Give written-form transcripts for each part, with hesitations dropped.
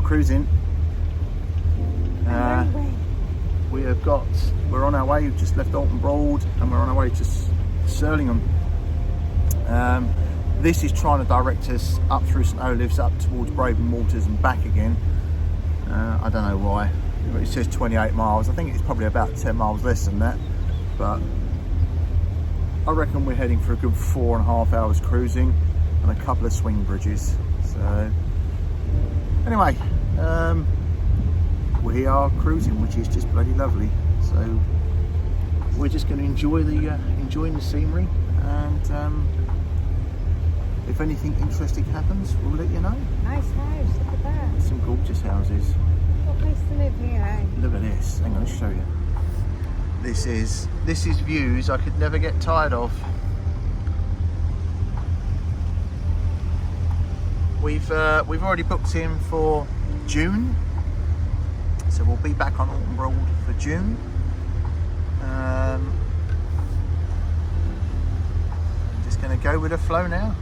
Norfolk Cruising. We're on our way. We've just left Oulton Broad and we're on our way to Surlingham. This is trying to direct us up through St Olaves, up towards Braven Waters and back again. I don't know why. It says 28 miles. I think it's probably about 10 miles less than that, but I reckon we're heading for a good 4.5 hours cruising and a couple of swing bridges. So anyway, we are cruising, which is just bloody lovely. So we're just going to enjoy enjoying the scenery, and if anything interesting happens, we'll let you know. Nice house, look at that. Some gorgeous houses. What place to live here, eh? Look at this. Hang on, I'll show you. This is views I could never get tired of. We've already booked in for June, so we'll be back on Oulton Broad for June. I'm just going to go with the flow now.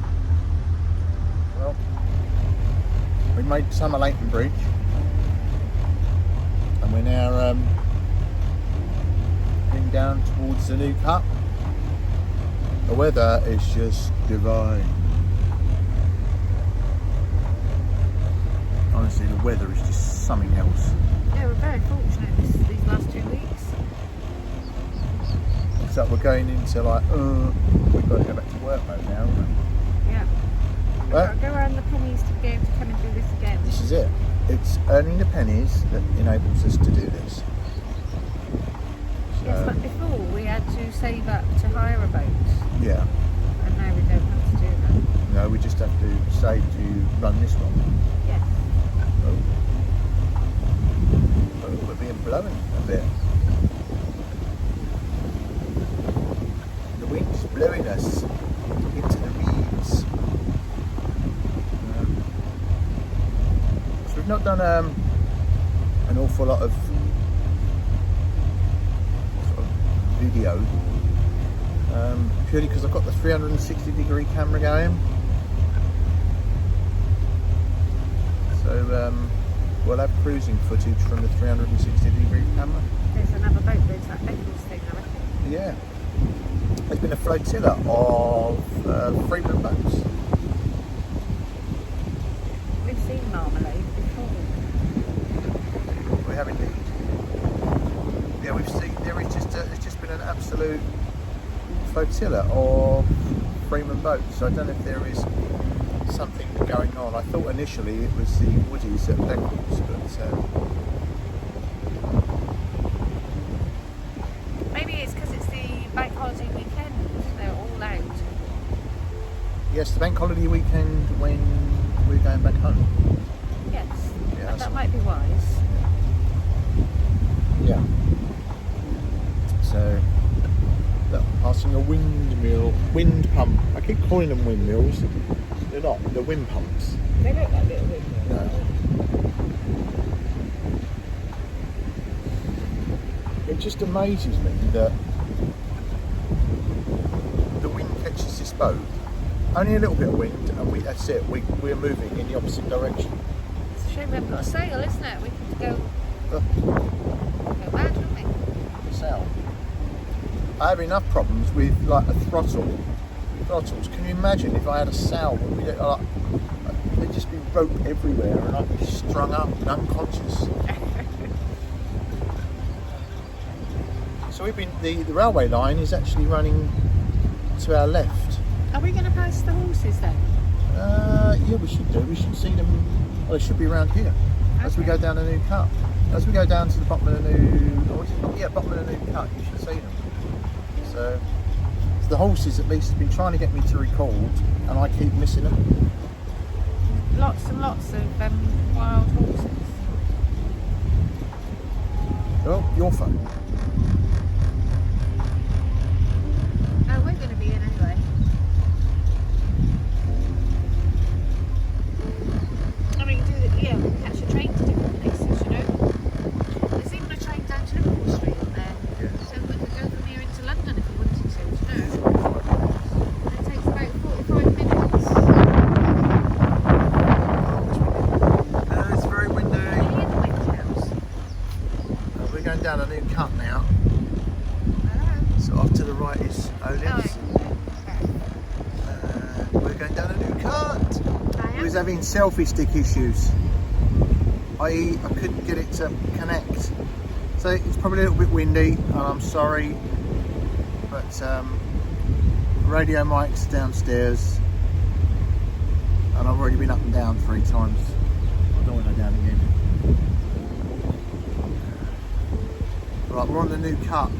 Well, we made Summer Leighton Bridge, and we're now heading down towards the new cut. The weather is just divine. Honestly, the weather is just something else. Yeah, we're very fortunate these last 2 weeks. It's like we're going into like, we've got to go back to work mode now, haven't we? Yeah. We've got to go around the pennies to be able to come and do this again. This is it. It's earning the pennies that enables us to do this. So, yes, but before we had to save up to hire a boat. yeah. And now we don't have to do that. No, we just have to save to run this one. Yes. Oh, we're being blown a bit. The wind's blowing us into the reeds. So we've not done an awful lot of sort of video, purely because I've got the 360-degree camera going. So we'll have cruising footage from the 360-degree camera. There's another boat, there's that Bengals thing, I reckon. Yeah. There's been a flotilla of Freeman boats. We've seen Marmalade before. We have indeed. Yeah, we've seen, it's just been an absolute flotilla of Freeman boats. I don't know if there is something going on. I thought initially it was the Woodies at Bengals, but Maybe it's because it's the bank holiday weekend. They're all out. yes, the bank holiday weekend when we're going back home. Yes. Yeah, That might be wise. Yeah. So, look, passing a wind pump. I keep calling them windmills. They're not. They're wind pumps. They look like little windmills. No. It just amazes me that the wind catches this boat. Only a little bit of wind, and that's it. We're moving in the opposite direction. It's a shame we haven't got a sail, isn't it? We could go mad, wouldn't we? Sail. I have enough problems with like a throttles. Can you imagine if I had a sail? There'd just be rope everywhere, and I'd be strung up and unconscious. So we've been. The railway line is actually running to our left. Are we going to pass the horses then? Yeah, we should do. We should see them. Well, they should be around here as we go down the new cut. As we go down to the bottom of the new, bottom of the new cut, you should see them. So the horses at least have been trying to get me to record, and I keep missing them. Lots and lots of wild horses. Oh, your phone. No, we're going to be in anyway. I mean, we catch a train to different places, you know. There's even a train down to Liverpool Street up there. Yeah. So we could go from here into London if we wanted to, you know. And it takes about 45 minutes. It's very windy. was having selfie stick issues, i.e. I couldn't get it to connect. So it's probably a little bit windy, and I'm sorry, but radio mic's downstairs, and I've already been up and down 3 times. I don't want to go down again. Right, we're on the new cut.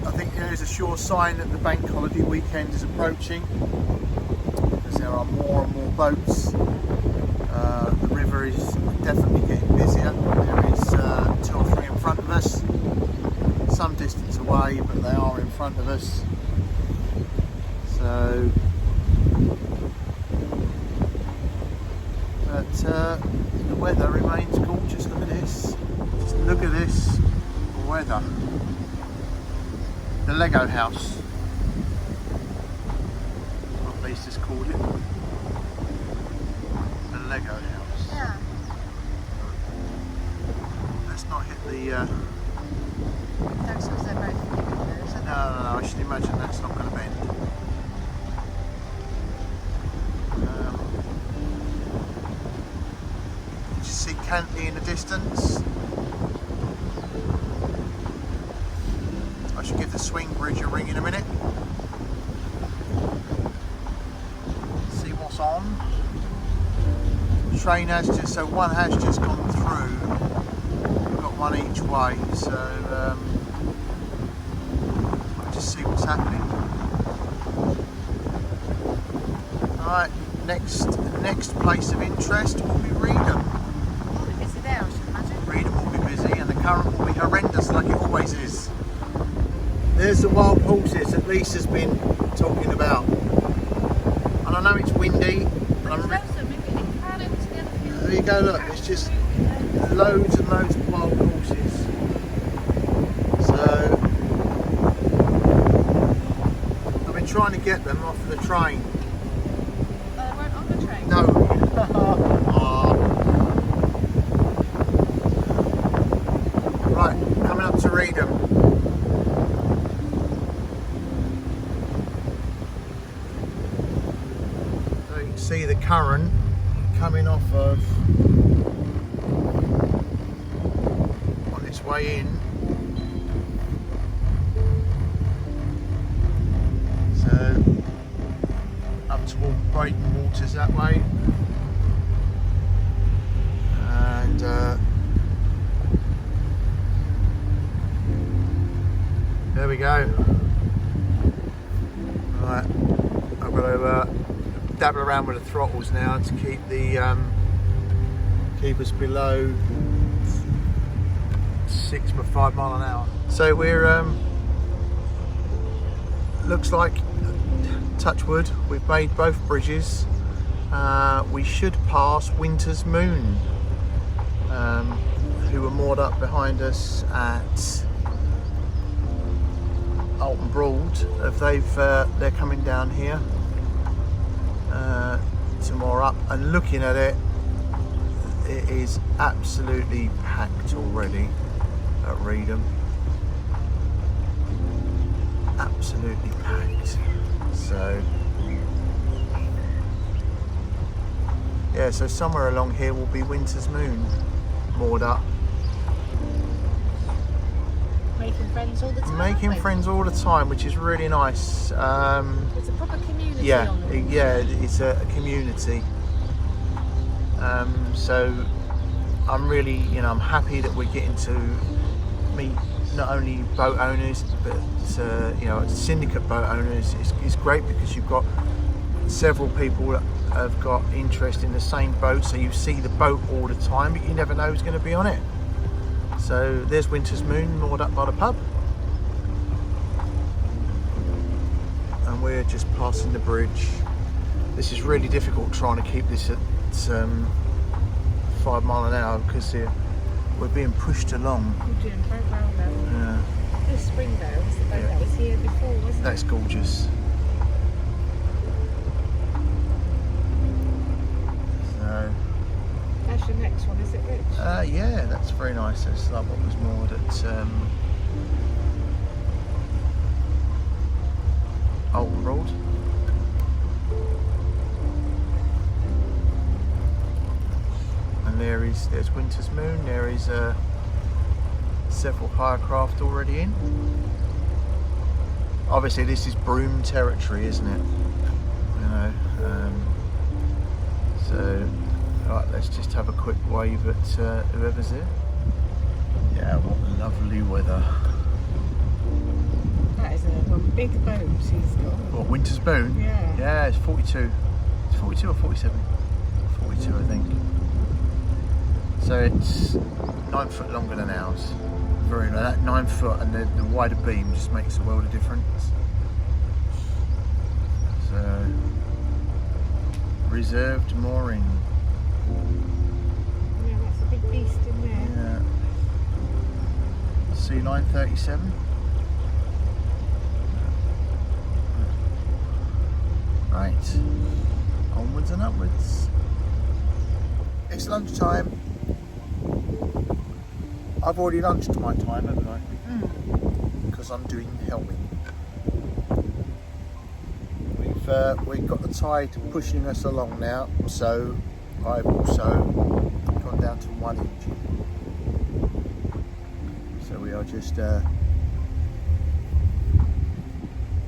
I think there is a sure sign that the bank holiday weekend is approaching, because there are more and more boats. The river is definitely getting busier. There is 2 or 3 in front of us, some distance away, but they are in front of us. So, but the weather remains gorgeous. Look at this. Just look at this weather. The Lego house, what Lisa's called it. The Lego house. Yeah. Let's not hit the. That's because they're both windows, aren't No, I should imagine that's not going to bend. Did you see Cantley in the distance? I should give the swing bridge a ring in a minute. See what's on. The train has just, so one has just gone through. We've got one each way, so I'll just see what's happening. Alright, next place of interest will be Reedham. We'll be busy there, I should imagine. Reedham will be busy, and the current will be horrendous like it always is. There's the wild horses that Lisa's been talking about. And I know it's windy. There you go, look, it's just loads and loads of wild horses. So, I've been trying to get them off the train. They weren't on the train? No. Right, coming up to Reedham. See the current coming off of on its way in, so up toward Brighton Waters that way, and there we go. Right, I've got to dabble around with the throttles now to keep the keep us below 5 mile an hour. So we're looks like, touch wood, we've made both bridges. We should pass Winter's Moon, who were moored up behind us at Oulton Broad. If they're coming down here to moor up, and looking at it, it is absolutely packed already at Reedham. Absolutely packed. So yeah, so somewhere along here will be Winter's Moon moored up. Making friends all the time. Making friends all the time, which is really nice. It's a proper community on the water. Yeah, it's a community. So I'm really, I'm happy that we're getting to meet not only boat owners, but syndicate boat owners. It's great because you've got several people that have got interest in the same boat, so you see the boat all the time, but you never know who's going to be on it. So there's Winter's Moon moored up by the pub, and we're just passing the bridge. This is really difficult trying to keep this at 5 mile an hour because we're being pushed along. You're doing very well though. Yeah. This Springvale was the boat that was here before, wasn't it? That's gorgeous. So. That's your next one, is it, Rich? Yeah, that's very nice. That's like what was moored at Oulton Broad. there's Winter's Moon. There is several hire craft already in. Obviously this is broom territory, isn't it? You know, so right, let's just have a quick wave at whoever's here. Yeah, what lovely weather. That is a big boat she's got. What, Winter's Moon? Yeah. Yeah, it's 42. It's 42 or 47? 42, I think. So it's 9 foot longer than ours. Very nice. That 9 foot and the wider beam just makes a world of difference. So, reserved mooring. Yeah, that's a big beast in there. Yeah. Sealine 37. Right. Onwards and upwards. It's lunchtime. I've already lunched my time, haven't I? Because I'm doing helming. We've got the tide pushing us along now, so I've also gone down to 1 inch. So we are just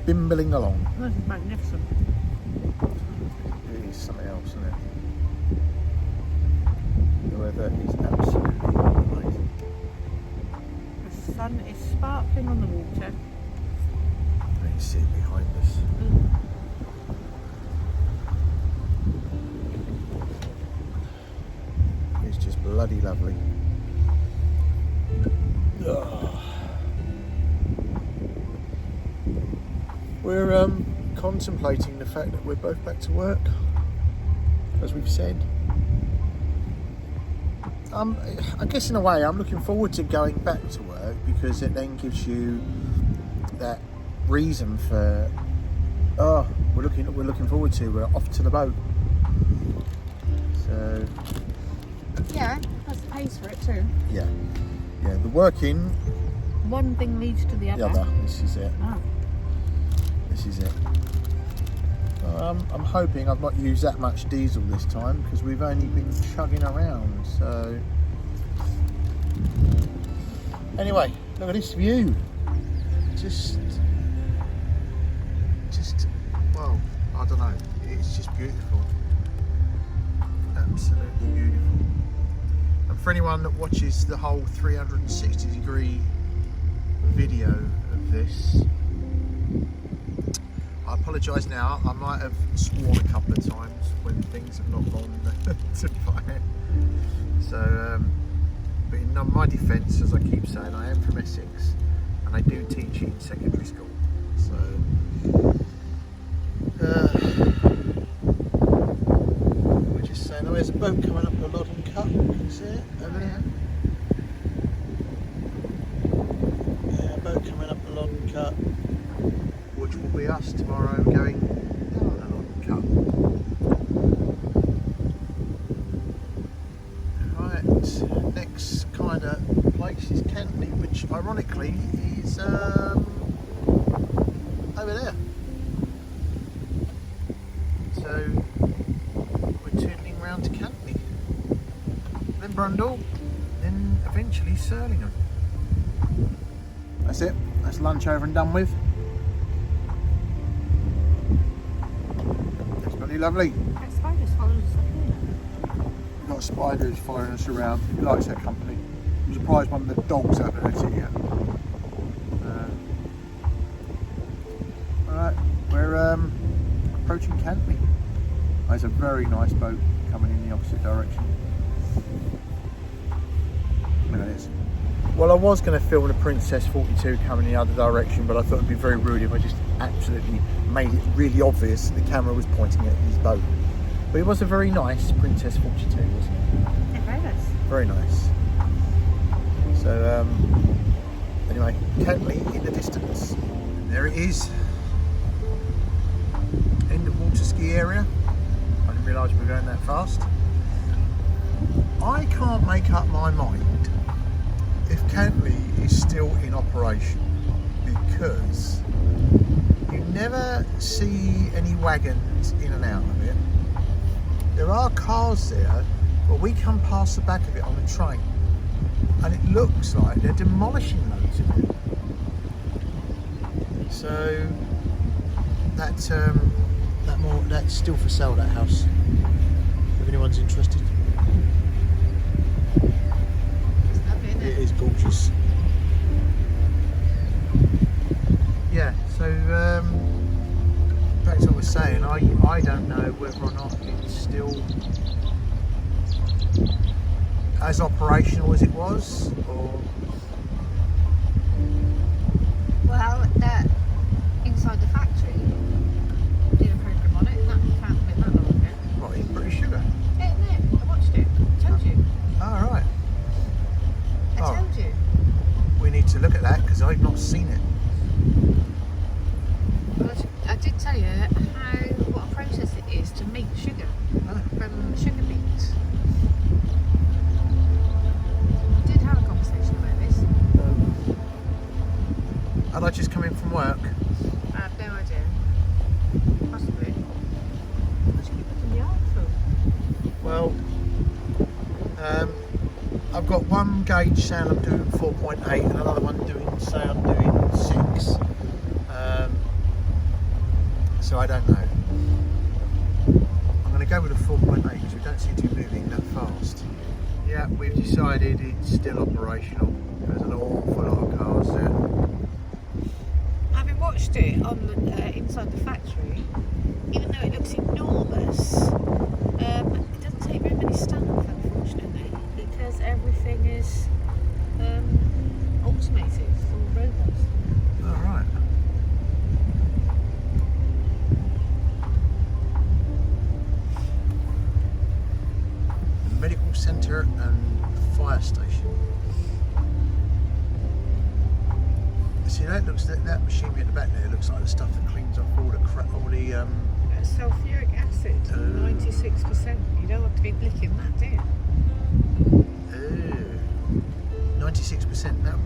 bimbling along. That is magnificent. It is something else, isn't it? The weather is absolutely amazing. The sun is sparkling on the water. You can see it behind us. It's just bloody lovely. We're contemplating the fact that we're both back to work, as we've said. I guess in a way I'm looking forward to going back to work, because it then gives you that reason for, we're looking forward to, we're off to the boat. So Yeah, that's the pace for it too. yeah, the working, One thing leads to the other. this is it. Oh. This is it. I'm hoping I've not used that much diesel this time, because we've only been chugging around. So anyway, look at this view. Just well, I don't know. It's just beautiful. Absolutely beautiful. And for anyone that watches the whole 360-degree video of this, I apologise now. I might have sworn a couple of times when things have not gone to plan. So, but in my defence, as I keep saying, I am from Essex and I do teach in secondary school. So, we're just saying, oh, there's a boat coming up the Loddon Cut. You can see it over there. Yeah, a boat coming up the Loddon Cut, which will be us tomorrow going down the Loddon Cut. Right, next kind of place is Cantley, which ironically is over there. So we're turning round to Cantley, then Brundle, then eventually Surlingham. That's it. That's lunch over and done with. It's really lovely. That spider's following us up here. We've got spiders following us around. He likes that company. I'm surprised one of the dogs haven't let it yet. Alright, we're approaching Cantley. There's a very nice boat coming in the opposite direction. Look at this. Well, I was going to film the Princess 42 coming the other direction, but I thought it'd be very rude if I just absolutely made it really obvious that the camera was pointing at his boat. But it was a very nice Princess 42, wasn't it? Yeah, very nice. Very nice. So, anyway, Cantley in the distance. And there it is. End of water ski area. I didn't realise we were going that fast. I can't make up my mind if Cantley is still in operation, because you never see any wagons in and out of it. There are cars there, But we come past the back of it on the train, and it looks like they're demolishing loads of it. So that's still for sale, that house, if anyone's interested. It's lovely, isn't it? It is gorgeous. Yeah, so back to what I was saying, I don't know whether or not it's still as operational as it was, or... Well, inside the factory did a programme on it, and that hasn't been that long ago. What, in British Sugar? Yeah, no, I watched it. I told you. Oh, right. I told you. We need to look at that, because I've not seen it. Well, I did tell you what a process it is to make sugar from sugar beets. We did have a conversation about this. Had I just come in from work? I have no idea. Possibly. What do you keep looking the eye for? Well, I've got one gauge saying I'm doing 4.8 and another one saying I'm doing 6. So I don't know. I'm going to go with a 4.8 because we don't seem to be moving that fast. Yeah, we've decided it's still operational. There's an awful lot of cars there. Having watched it on the inside the factory, even though it looks enormous, it doesn't take very many staff, unfortunately, because everything is automated, it's all robots. All right. The medical centre and fire station. See, that machinery at the back there looks like the stuff that cleans off all the Sulfuric acid, 96%. You don't want to be licking that, do you? 96%. Now,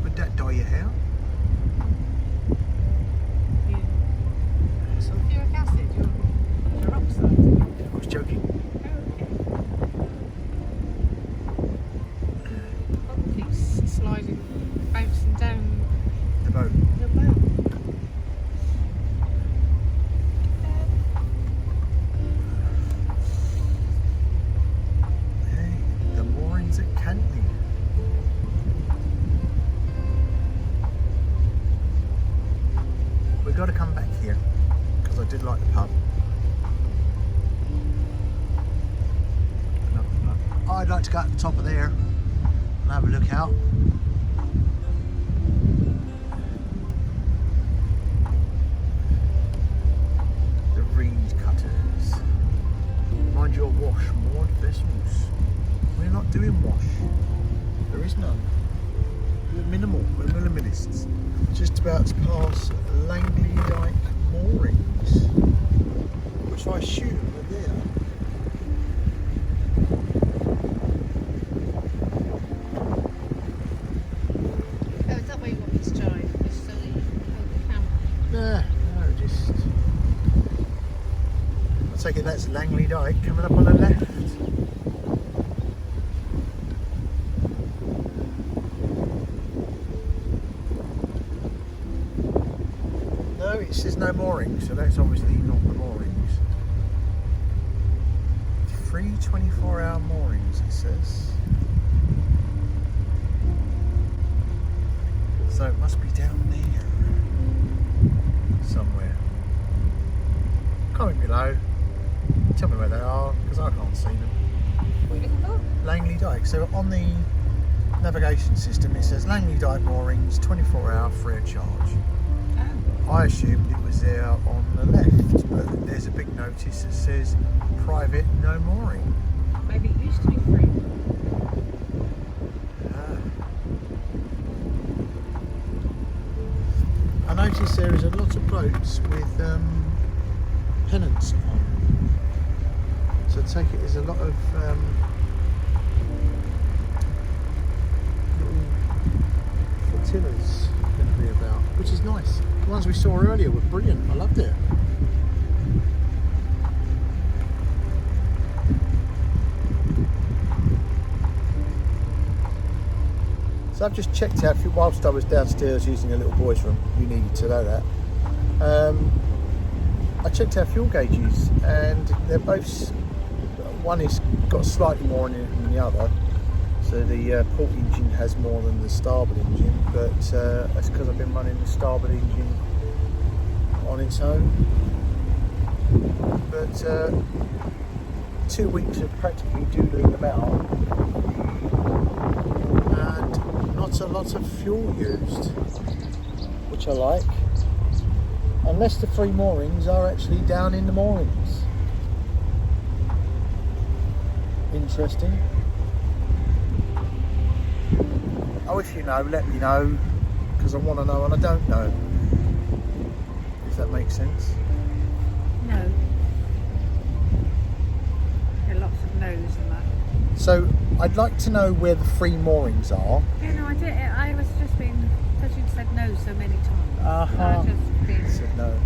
would that dye your hair? Yeah. Sulfuric acid, your oxide. I was joking. Keeps sliding, bouncing down The boat. the boat. Hey, the moorings at Cantley. We've got to come back here because I did like the pub. I'd like to go at the top of there and have a look out. The reed cutters. Mind your wash, moored vessels. We're not doing wash. There is none. We're minimal. We're minimalists. Just about to pass Langley Dyke moorings, which I assume are there. Oh, is that where you want me to drive? Just so that you can hold the camera? No, just... I take it that's Langley Dyke coming up on the left. No, it says no moorings, so that's obviously not the moorings. 3 24-hour moorings, it says. So it must be down there somewhere. Comment below. Tell me where they are, because I can't see them. What are you looking for? Langley Dyke. So on the navigation system it says Langley Dyke moorings, 24-hour free of charge. Oh. I assumed it was there on the left, but there's a big notice that says private, no mooring. Maybe it used to be free. I noticed there is a lot of boats with pennants on. So I take it there's a lot of little flotillas going to be about, which is nice. The ones we saw earlier were brilliant. I loved it. So I've just checked out, whilst I was downstairs using a little boy's room, you needed to know that. I checked our fuel gauges and they're both, one has got slightly more in it than the other. So the port engine has more than the starboard engine, but that's because I've been running the starboard engine on its own. But 2 weeks of practically doodling them out and not a lot of fuel used, which I like. Unless the 3 moorings are actually down in the moorings. Interesting. Oh, if you know, let me know, because I want to know and I don't know. If that makes sense. No. There are lots of no's in that. So, I'd like to know where the 3 moorings are. Yeah, no, I did. I was just being, because you'd said no so many times. Uh-huh. I just being... Said no.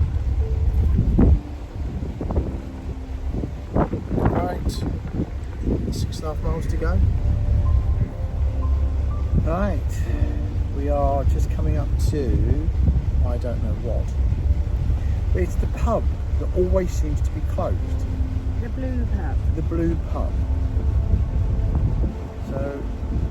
Right. 6.5 miles to go. Right. We are just coming up to, I don't know what. But it's the pub that always seems to be closed. The blue pub. The blue pub. So,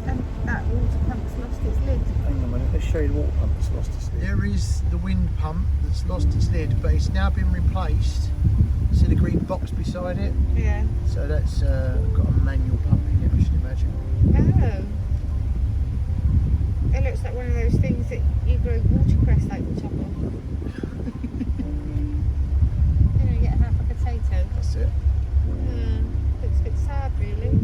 And that water pump's lost its lid. hang on a minute, let's show you the water pump that's lost its lid. There is the wind pump that's lost its lid, but it's now been replaced. See the green box beside it? Yeah. So that's got a manual pump in it, I should imagine. Oh. It looks like one of those things that you grow watercress like the top of. You know, you get half a potato. That's it. Looks a bit sad, really.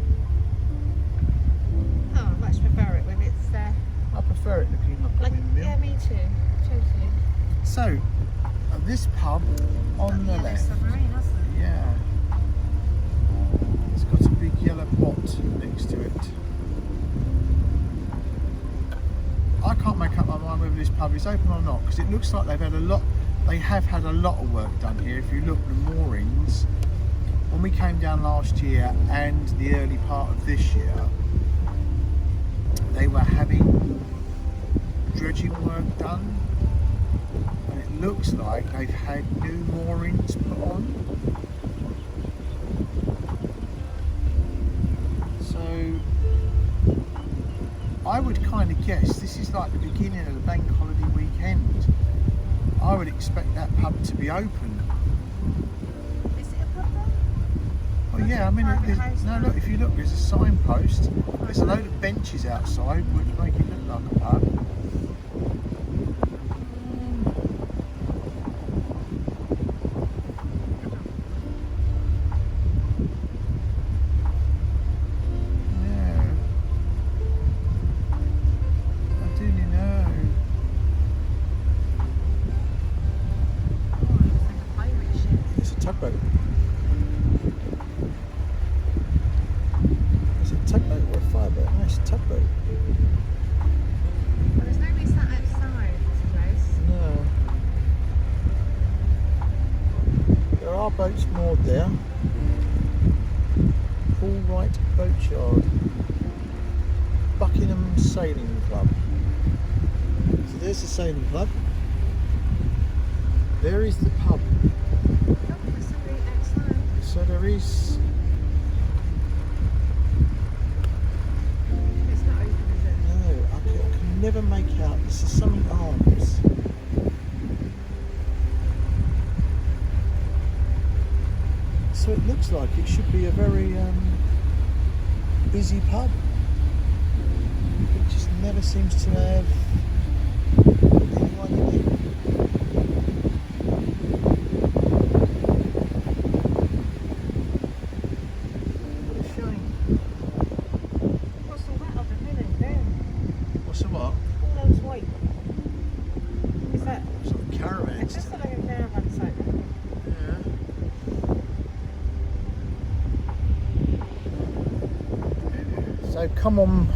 Oh, I much prefer it when it's I prefer it looking like a windmill. yeah, me too. Totally. So, this pub on the left. Submarine, hasn't it? Yeah. It's got a big yellow pot next to it. I can't make up my mind whether this pub is open or not, because it looks like they have had a lot of work done here. If you look at the moorings, when we came down last year and the early part of this year, they were having dredging work done, and it looks like they've had new moorings put on. So I would kind of guess this is like the beginning of the bank holiday weekend. I would expect that pub to be open. Is it a pub then? Oh yeah, I mean, no, look, if you look, there's a signpost. There's a load of benches outside which make it look like a pub. Yeah. I do know. Oh, it looks like a pirate ship. It's a tugboat. It's a tugboat or a fireboat. Nice tugboat. Well, there's nobody sat outside this place. No. There are boats moored there. Paul Wright Boatyard. Buckingham Sailing Club. So there's the sailing club. There is the pub. Oh, there's somebody outside. So there is. It's not open, is it? No, I can never make out. This is something arms. So it looks like it should be a very busy pub. It just never seems to have anyone in it. What a shame. What's all that other building there? What's the what? All those white. Is that? Sort of It caravans. just looks like a caravan site. Yeah. So come on,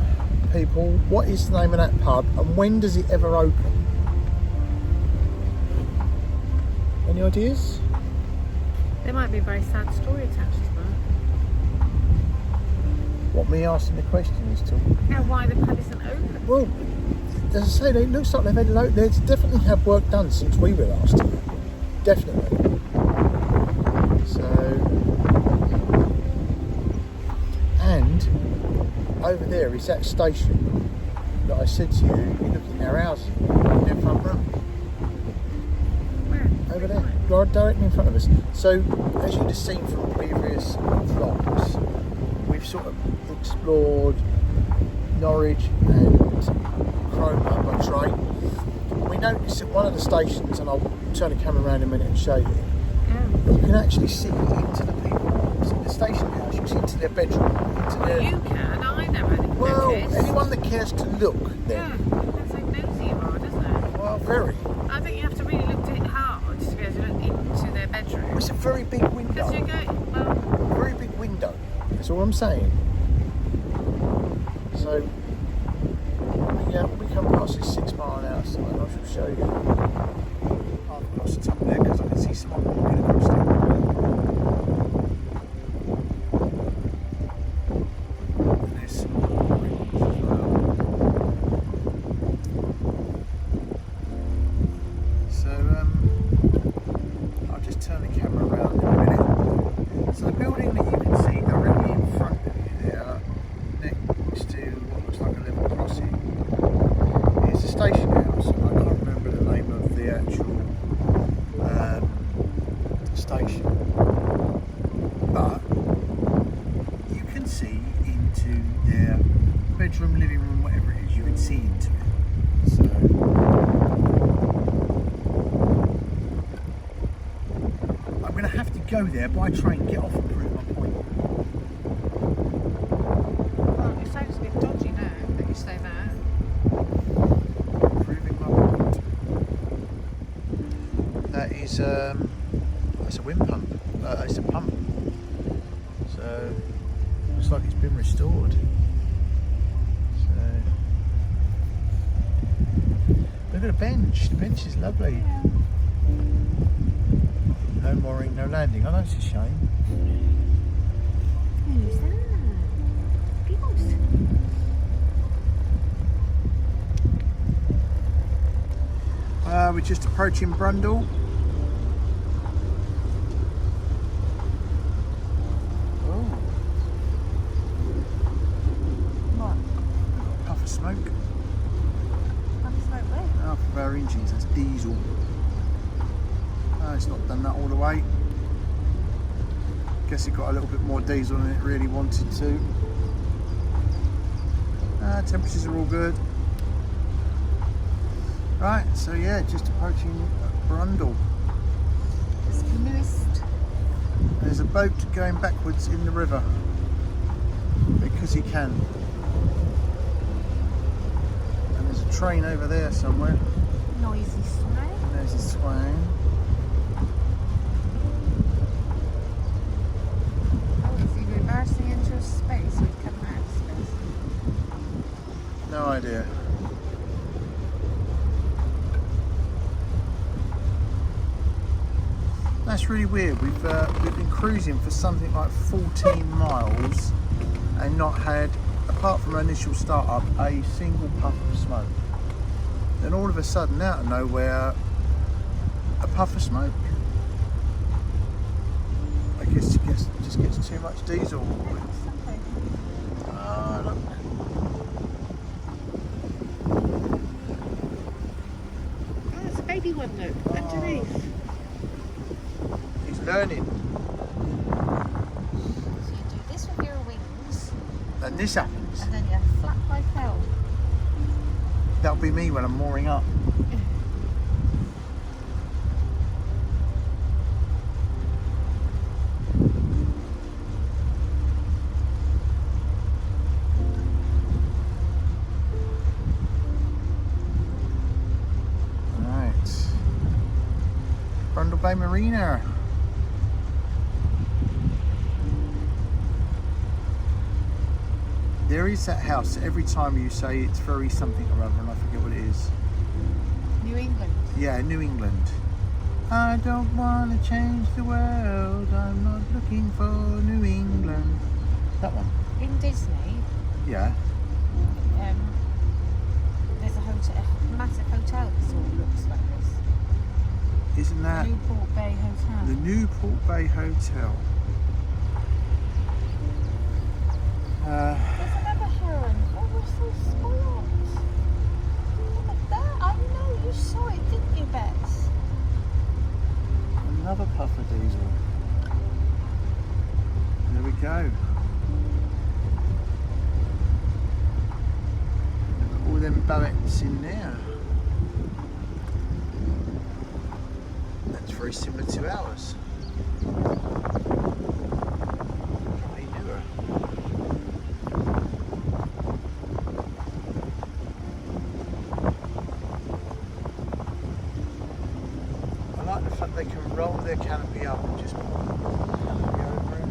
people, what is the name of that pub and when does it ever open? Any ideas? There might be a very sad story attached to that. What, me asking the question is to... Now, why the pub isn't open? Well, as I say, it looks like they've had they've definitely had work done since we were last here. Definitely. So, and over there is that station that I said to you. You look in their houses, in their front room. Where? Over there, directly in front of us. So, as you'd have seen from previous vlogs, we've sort of explored Norwich and Cromer by train. We noticed at one of the stations, and I'll turn the camera around in a minute and show you, you can actually see into the people's in the station house. You can see into their bedroom, into their... You can, I never had Well, noticed. anyone that cares to look, Yeah, then. that's like nosy you are, doesn't it? Well, very. I think you have to really look at it hard to be able to look into their bedroom. It's a very big window. Because you go, well, Very big window. That's all I'm saying. So, yeah, we come past this 6 mile an hour sign. I shall show you. I've crossed the top there because I can see someone walking across it. And there's some more rings as well. So, I'll just turn the camera around in a minute. So the building that you can see directly in front of you there, next to what looks like a level crossing, is the station house. And I can't remember the name of the actual station, but you can see into their bedroom, living room, whatever it is. You can see into it. So. I'm going to have to go there by train, get off and prove my point. well, it sounds a bit dodgy now that you say that. Proving my point. That is, that's a wind pump. It's a pump. So, looks like it's been restored. So, look at the bench. The bench is lovely. No mooring, no landing. I know it's a shame. Who's that? Ghost. We're just approaching Brundle. Oh. What? Puff of smoke. I'm smoke where? Half of our engines, that's diesel. It's not done that all the way. Guess it got a little bit more diesel than it really wanted to. Temperatures are all good. Right, so yeah, just approaching Brundle. It's the newest. There's a boat going backwards in the river because he can. And there's a train over there somewhere. Noisy sway. There's a swang. Oh, is he reversing into a space or he's coming out of space? No idea. That's really weird. We've been cruising for something like 14 miles and not had, apart from our initial start up, a single puff of smoke. Then all of a sudden, out of nowhere, a puff of smoke. I guess it just gets too much diesel. Ah, look. Oh, there's a baby one, look, underneath. He's learning. So you do this with your wings, And this happens. and then you flap like hell. That'll be me when I'm mooring up. Right. Brundle Bay Marina. There is that house. Every time you say it's very something or other, and I forget what it is. New England. Yeah, New England. I don't want to change the world. I'm not looking for New England. That one. In Disney, Yeah. There's a hotel, a massive hotel that sort of looks like this. Isn't that The Newport Bay Hotel. the Newport Bay Hotel? There's another heron. Oh, we're so spoiled. Look at that. I know you saw it, didn't you, Bess? Another puffer diesel. There we go. Look at all them barracks in there. That's very similar to ours. Way newer. I like the fact they can roll their canopy up and just put the canopy over it.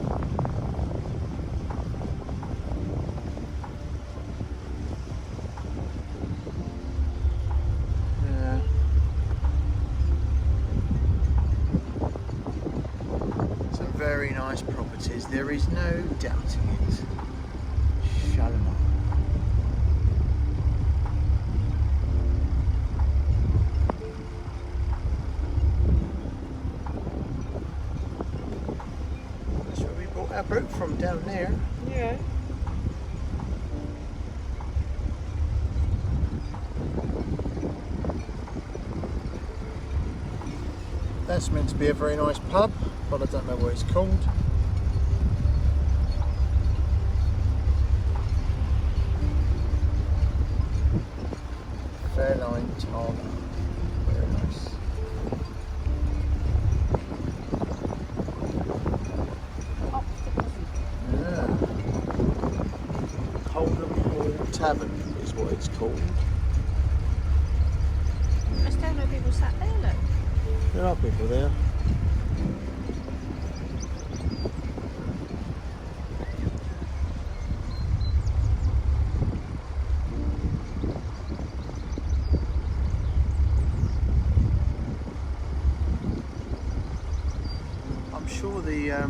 Yeah. Some very nice properties, there is no doubting it. Shalimar. That's where we bought our boat from, down there. Yeah. That's meant to be a very nice pub, but I don't know what it's called. Fairline Targa. Very nice. Yeah. Oulton Broad Tavern is what it's called. I still know people sat there, look. There are people there. I'm sure the It's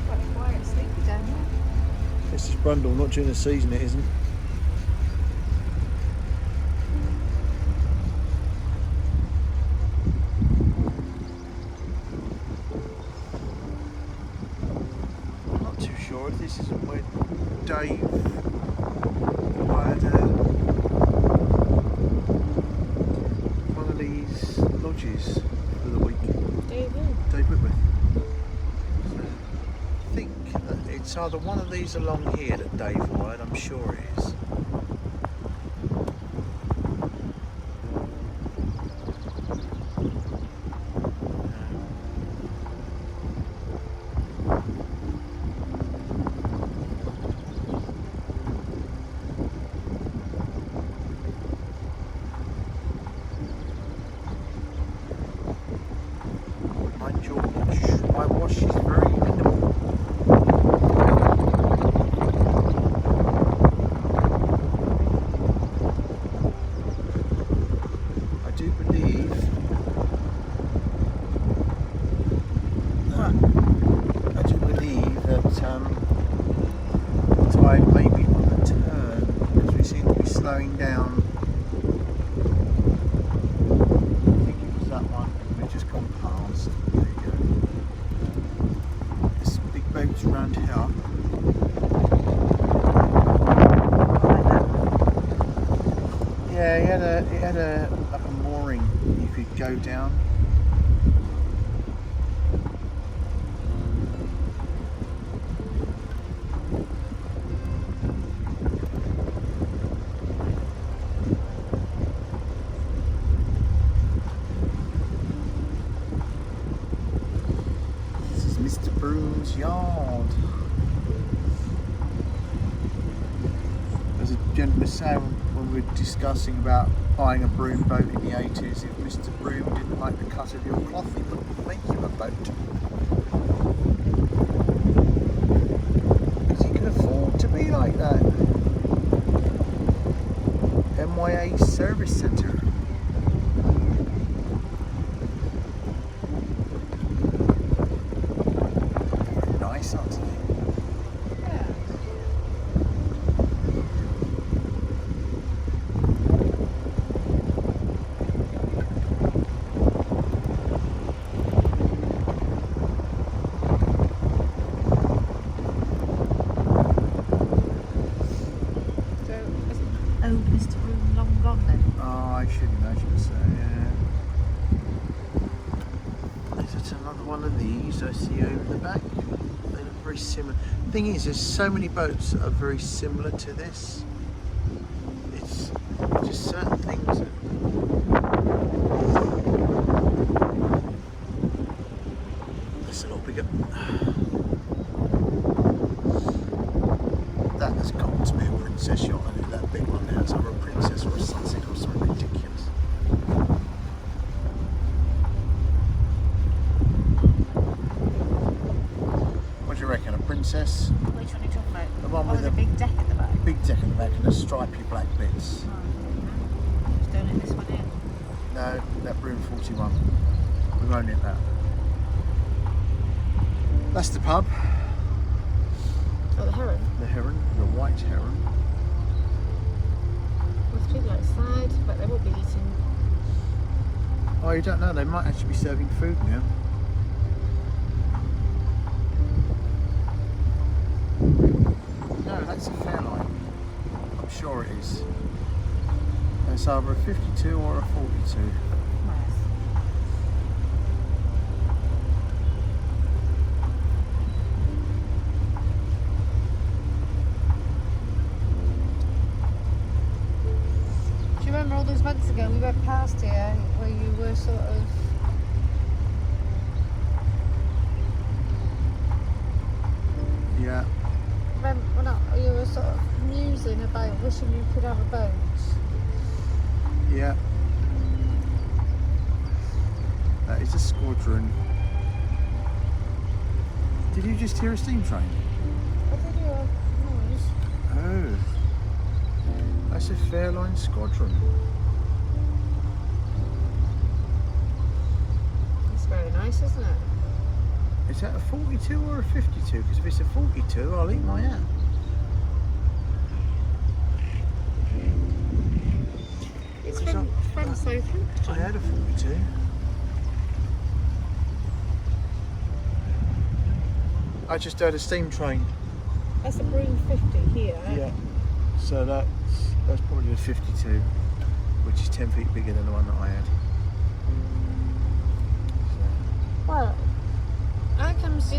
quite quiet and sleepy down here. this is Brundle, not during the season it isn't. I'm not too sure if this isn't where Dave hired one of these lodges for the week. Dave Whitworth. So I think that it's either one of these along here that Dave hired, I'm sure it is. My George, my wash is very minimal. I do believe that the tide may be on the turn because we seem to be slowing down. I think it was that one we've just gone past. There you go. There's some big boats around here. Yeah, it had a like a mooring you could go down. This is Mr. Broom's yard. As a gentleman was saying when we were discussing about buying a broom boat in the 80s, if Mr. Broom didn't like the cut of your cloth, he wouldn't make you a boat. Because he can afford to be like that. MYA Service Centre. Very nice, aren't they? also see over the back. They look very similar. The thing is, there's so many boats that are very similar to this. It's just certain things that... That's a lot bigger. That has got to be a princess yacht. I think that big one there is either a princess or a sunset or something ridiculous. What do you reckon? A princess? Which one are you talking about? The one with the big deck at the back. Big deck in the back and the stripy black bits. Just don't let this one in. No, that Broom 41. We won't hit that. That's the pub. Oh, the heron. The heron, the white heron. There's people outside, but they won't be eating. Oh, you don't know, they might actually be serving food now. No, that's a fair line. I'm sure it is. It's either a 52 or a 42. Remember all those months ago we went past here where you were sort of yeah. Remember when you were sort of musing about wishing you could have a boat. Yeah. That is a squadron. Did you just hear a steam train? I did hear a noise. Oh. That's a Fairline squadron. It's very nice, isn't it? Is that a 42 or a 52? Because if it's a 42, I'll eat my hat. It's from Southampton. I had a 42. I just heard a steam train. That's a Broom 50 here. Yeah. So that's probably a 52, which is 10 feet bigger than the one that I had. So. Well, how comes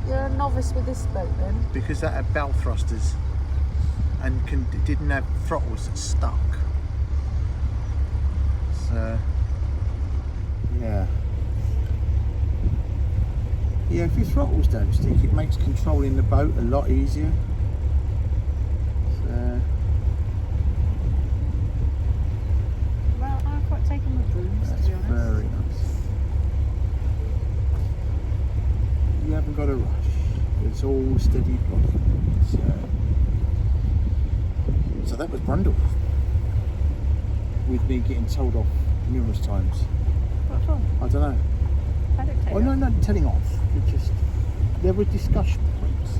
you're a novice with this boat then? Because that had bow thrusters and didn't have throttles that stuck. So, yeah. Yeah, if your throttles don't stick, it makes controlling the boat a lot easier. So, Well, I'm quite taken with brooms, that's to be honest. very nice. You haven't got a rush. It's all steady blocking. So that was Brundle. With me getting told off numerous times. What for? I don't know. I don't take Oh, no, not telling off. It just, there were discussion points.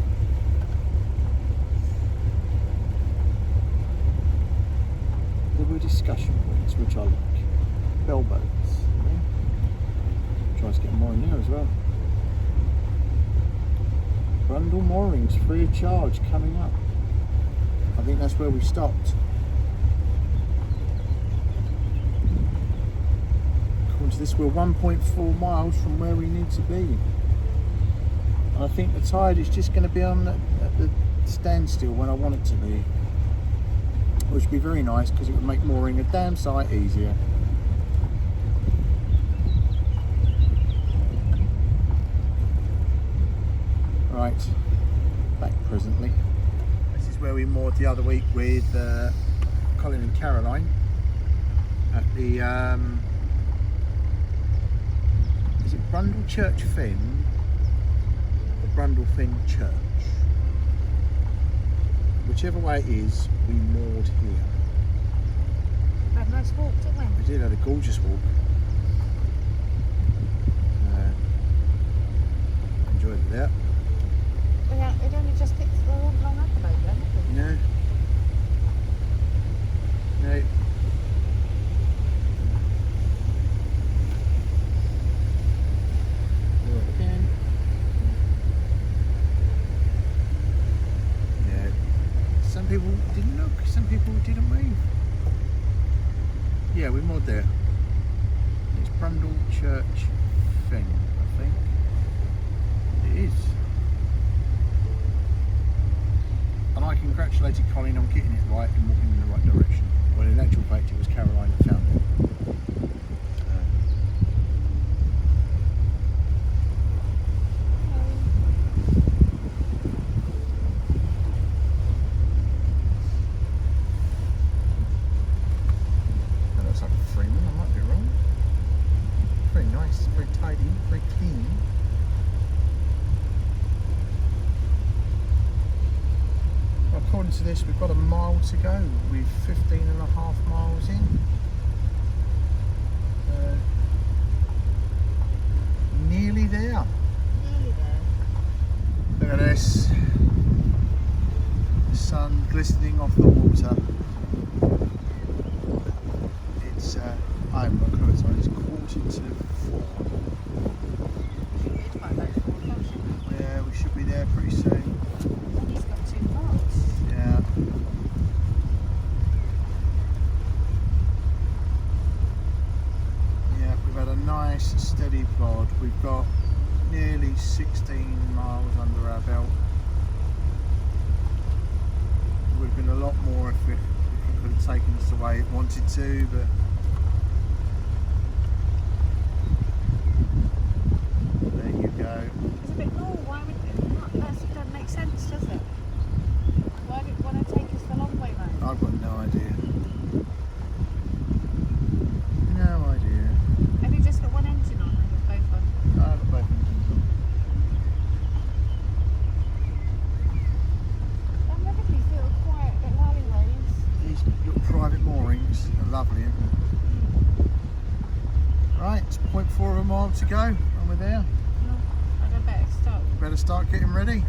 There were discussion points, which I like. Bell boats. Yeah. Try to get more in there as well. Brundle moorings, free of charge, coming up. I think that's where we stopped. According to this, we're 1.4 miles from where we need to be. And I think the tide is just going to be on at the standstill when I want it to be. Which would be very nice because it would make mooring a damn sight easier. Right, back presently. This is where we moored the other week with Colin and Caroline at the is it Brundle Church Fen or Brundle Fen Church? Whichever way it is, we moored here. We had a nice walk, didn't we? We did have a gorgeous walk. Enjoyed it there. It only just picked the wrong long up about then, didn't we? No. No. Again. Yeah. Some people didn't look, some people didn't move. Yeah, we moored there. It's Brundle Church Fen, I think. congratulated Colin on getting it right and walking in the right direction. Well, in actual fact, it was Caroline that found it. That looks like a Freeman, I might be wrong. Very nice, very tidy, very clean. According to this, we've got a mile to go. We're 15.5 miles in. Nearly there. Nearly there. Look at this. The sun glistening off the water. It's, I haven't got a clue, it's 3:45. Yeah, we should be there pretty soon. He's got 2 miles. Yeah. Yeah, we've had a nice steady plod. We've got nearly 16 miles under our belt. It would have been a lot more if it could have taken us the way it wanted to, but there you go. It's a bit more. Why would it? That doesn't make sense, does it? Why did it want to take us the long way round? I've got no idea. No idea. Have you just got one engine on or both on? I've got both engines on. I'm looking at these little quiet little alleyways. These little private moorings are lovely, aren't they? Right, it's 0.4 of a mile to go, and we're there. No, I'd better stop. Better start getting ready.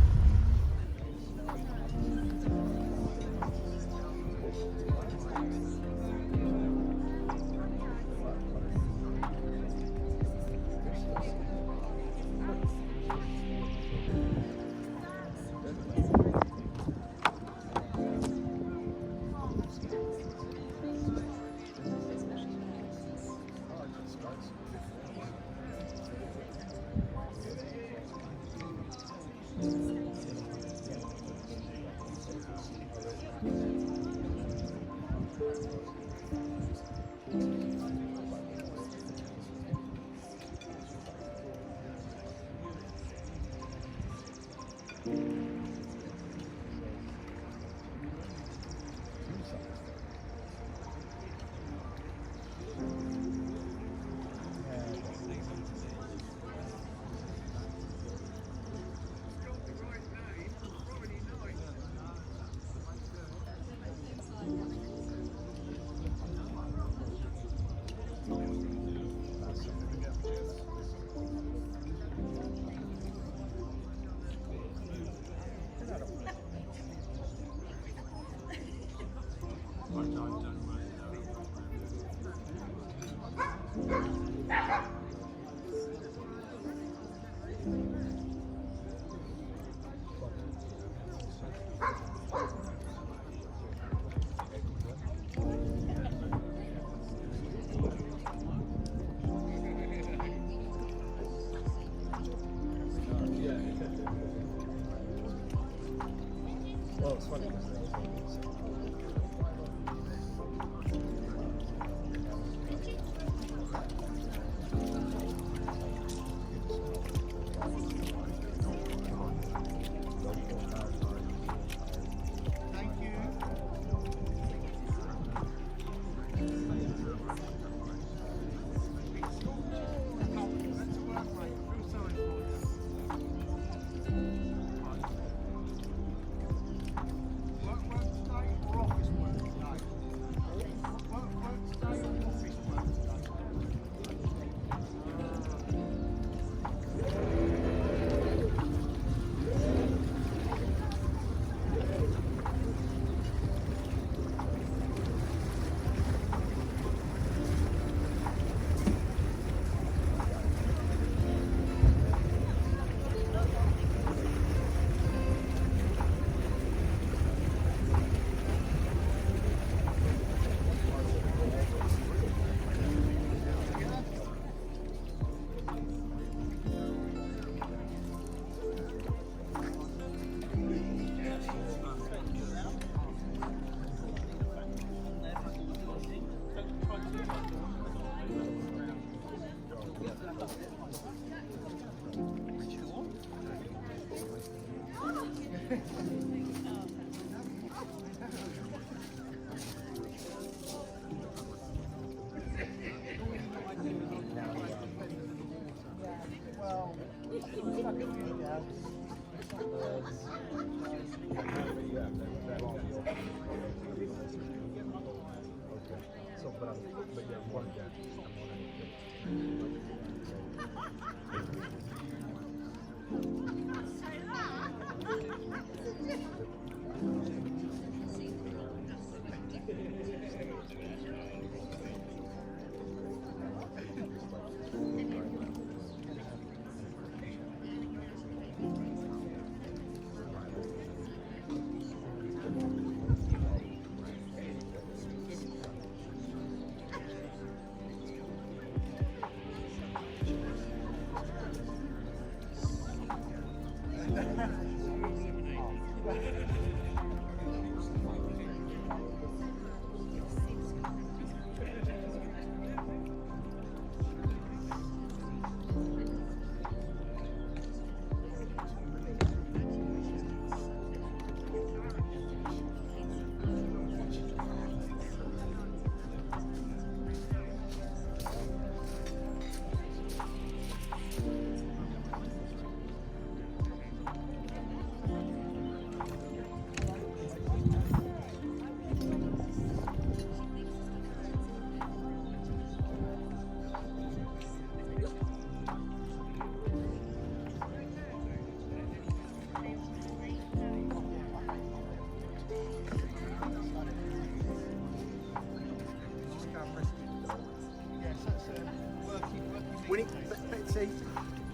Well, it's funny because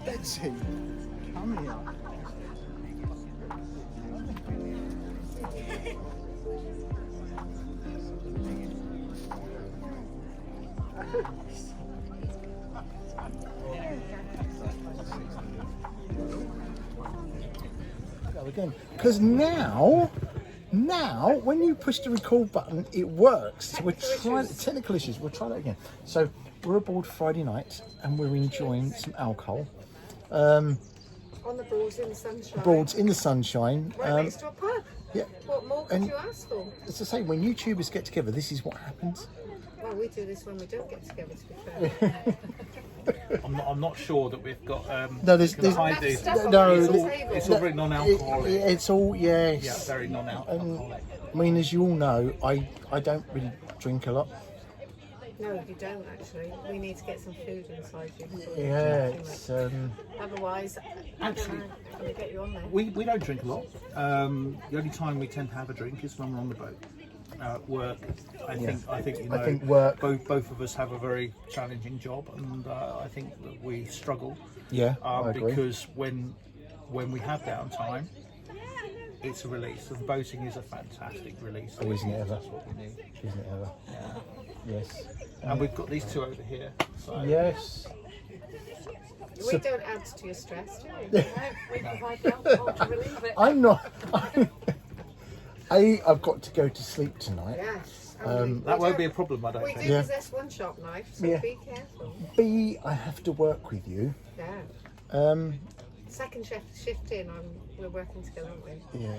Betsy, come here. Go again, because now when you push the record button, it works. So we're trying technical issues. We'll try that again. So we're aboard Friday night and we're enjoying some alcohol. On the Broads in the sunshine. Broads in the sunshine. Right next to a pub. Yeah. What more could you ask for? As I say, when YouTubers get together, this is what happens. Well, we do this when we don't get together, to be fair. I'm not sure that we've got. No, there's hide these. no. It's all very non-alcoholic. It's all yes. Yeah, very non-alcoholic. I mean, as you all know, I don't really drink a lot. No, you don't actually. We need to get some food inside you. Yeah, it's Otherwise, Actually, I'll get you on there. we don't drink a lot. The only time we tend to have a drink is when we're on the boat. Work. I think you know. I think work. Both of us have a very challenging job, and I think that we struggle. Yeah, I agree. Because when we have downtime, it's a release. And boating is a fantastic release. Oh, isn't it ever? That's what we need. Isn't it ever? Yeah. Yes. And we've got these two over here. So. Yes. We don't add to your stress, do we? We provide the alcohol to relieve it. I'm not. I've got to go to sleep tonight. Yes. That won't be a problem, I don't We think. do possess one sharp knife, so be careful. B, I have to work with you. Yeah. Second shift in, we're working together, aren't we? Yeah.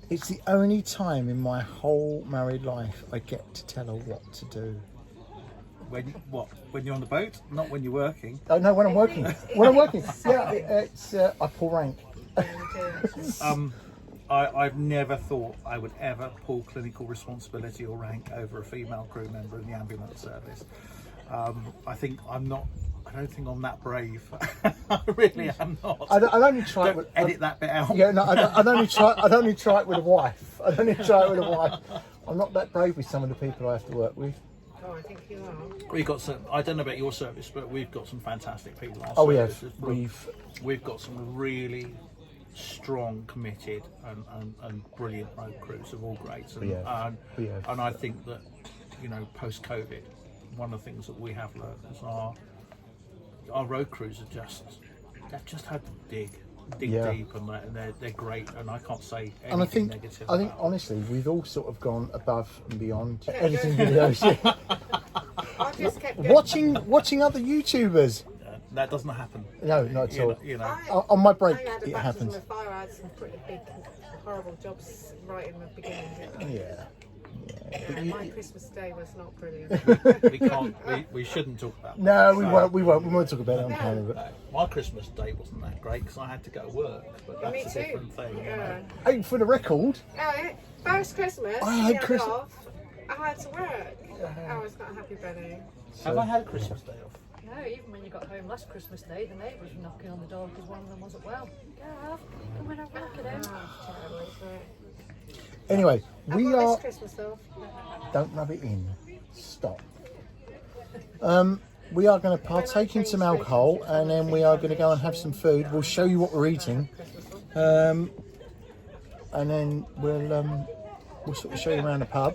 It's the only time in my whole married life I get to tell her what to do. When you're on the boat, not when you're working. Oh no, when I'm working. When I'm working. Yeah, it's I pull rank. I've never thought I would ever pull clinical responsibility or rank over a female crew member in the ambulance service. I don't think I'm that brave. I really am not. I'd only try it with, edit that bit out. Yeah, no, I'd only try it with a wife. I'd only try it with a wife. I'm not that brave with some of the people I have to work with. Oh, I think you are. We've got some. I don't know about your service, but we've got some fantastic people. On Oh, we have. service. We've got some really strong, committed, and brilliant road crews of all grades. And, we have. And I think that, you know, post-COVID, one of the things that we have learned is our road crews they've just had to dig deep, and they're great, and I can't say anything negative. I think honestly, we've all sort of gone above and beyond editing videos. I just kept going. Watching other YouTubers. That doesn't happen. No, not at all. You know. On my break, I had a it baptism happens. of fire. I had some pretty big, horrible jobs right in the beginning. Yeah. And my Christmas Day was not brilliant. We can't. We shouldn't talk about that. No, we won't. We won't talk about it on camera. But My Christmas Day wasn't that great because I had to go to work, but that's Me a too. different thing. You know? hey, for the record, First Christmas, I had we Christmas- off, I had to work. I was not happy, Benny. Have I had a Christmas Day off? No, even when you got home last Christmas Day, the neighbours were knocking on the door because one of them wasn't well. Gav, come and have a look at him. Oh, terrible, isn't it? anyway, I've we got are. this Christmas off. Don't rub it in. Stop. We are going to partake in some alcohol, and then we are going to go and have some food. We'll show you what we're eating, and then we'll sort of show you around the pub.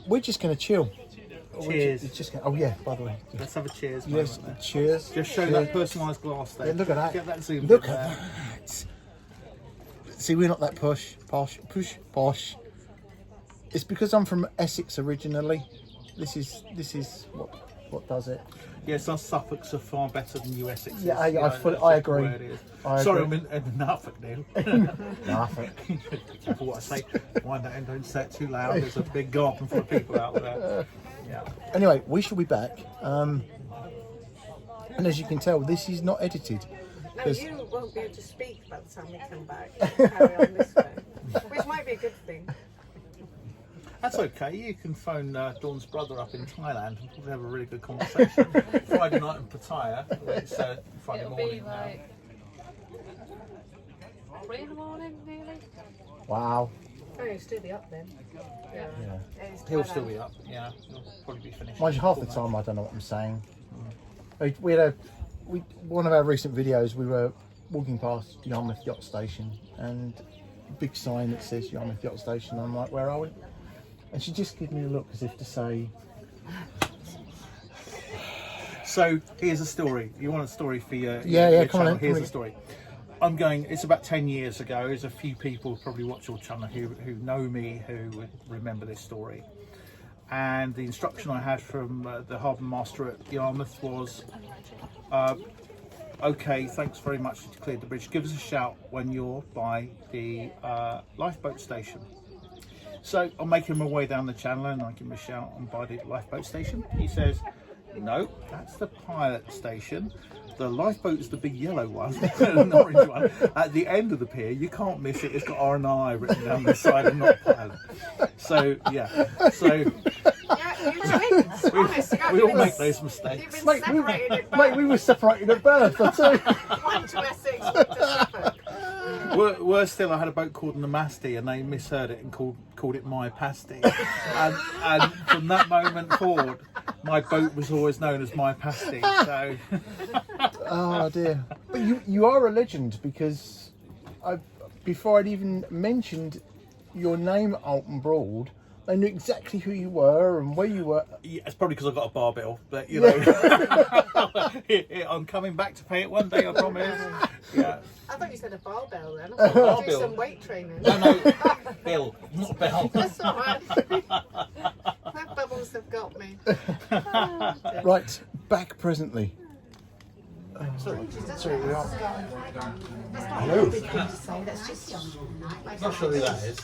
We're just going to chill. Cheers. It's just gonna, oh yeah, by the way. Let's have a cheers. Yes, moment there. cheers. Just show that personalised glass there. Yeah, look at that. Get that zoomed Look in at there. that. See, we're not that posh. It's because I'm from Essex originally. This is what does it. Yes, our Suffolks are far better than you Essex. Yeah, I agree. Sorry, I'm in Norfolk, Neil. Norfolk. Be careful what I say. Wind that and don't say it too loud. There's a big garden full of people out there. Yeah. Anyway, we shall be back. And as you can tell, this is not edited. No, 'cause- you won't be able to speak by the time we come back. Carry on this way, which might be a good thing. That's okay. You can phone Dawn's brother up in Thailand and probably have a really good conversation. Friday night in Pattaya. It's Friday It'll morning be now. like 3 in the morning, nearly. Wow. Oh, you'll still be up then. Yeah. It's He'll Thailand. still be up. Yeah, he'll probably be finished. Mind you, half the time I don't know what I'm saying. We had one of our recent videos. We were walking past Yarmouth Yacht Station, and a big sign that says Yarmouth Yacht Station. I'm like, where are we? And she just gave me a look as if to say, So here's a story. You want a story for your Yeah, your come on channel? in, Here's come a in. story. I'm going. It's about 10 years ago. There's a few people who probably watch your channel who know me who would remember this story. And the instruction I had from the harbour master at Yarmouth was, "Okay, thanks very much to clear the bridge. Give us a shout when you're by the lifeboat station." So I'm making my way down the channel and I give him a shout on by the lifeboat station. He says, "No, that's the pilot station. The lifeboat is the big yellow one, an orange one. At the end of the pier, you can't miss it. It's got R&I written down the side and not pilot." So yeah, so Yeah, you're twins. Honest to God, we you've all been- make those You've mistakes. been mate, separated at mate, we were separated at birth. I tell you. one to Essex, one to Suffolk. Worse still, I had a boat called Namasty and they misheard it and called it My Pasty. and from that moment forward, my boat was always known as My Pasty. So Oh dear. But you are a legend, because before I'd even mentioned your name, Oulton Broad, I knew exactly who you were and where you were. yeah, it's probably because I got a bar bill, but you know, I'm coming back to pay it one day, I promise. Yeah. I thought you said a barbell then. I thought Bar you do bill. some weight training. No, bill, not bell. That's all right. My bubbles have got me. Right, back presently. Sorry, we are. Hello. Not sure who that is.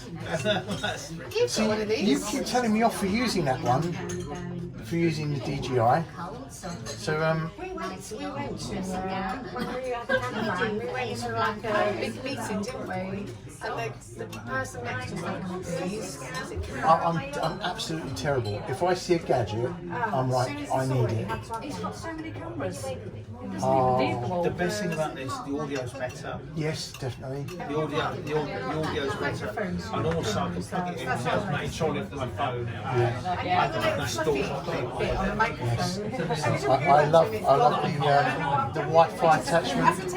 You've got one of these. You keep telling me off for using that one, for using the DJI. So We went to when we had a cameraman, we went to like a big meeting, didn't we? And the person next to us like, these. I'm absolutely terrible. If I see a gadget, I'm like, I need it. He's got so many cameras. He doesn't Oh. even need them all. The best thing about this, the audio's better. Yes, definitely. The audio's better. And also I can plug it in without making sure I lift my phone out. I don't install people. On the microphone. I love the Wi-Fi attachment.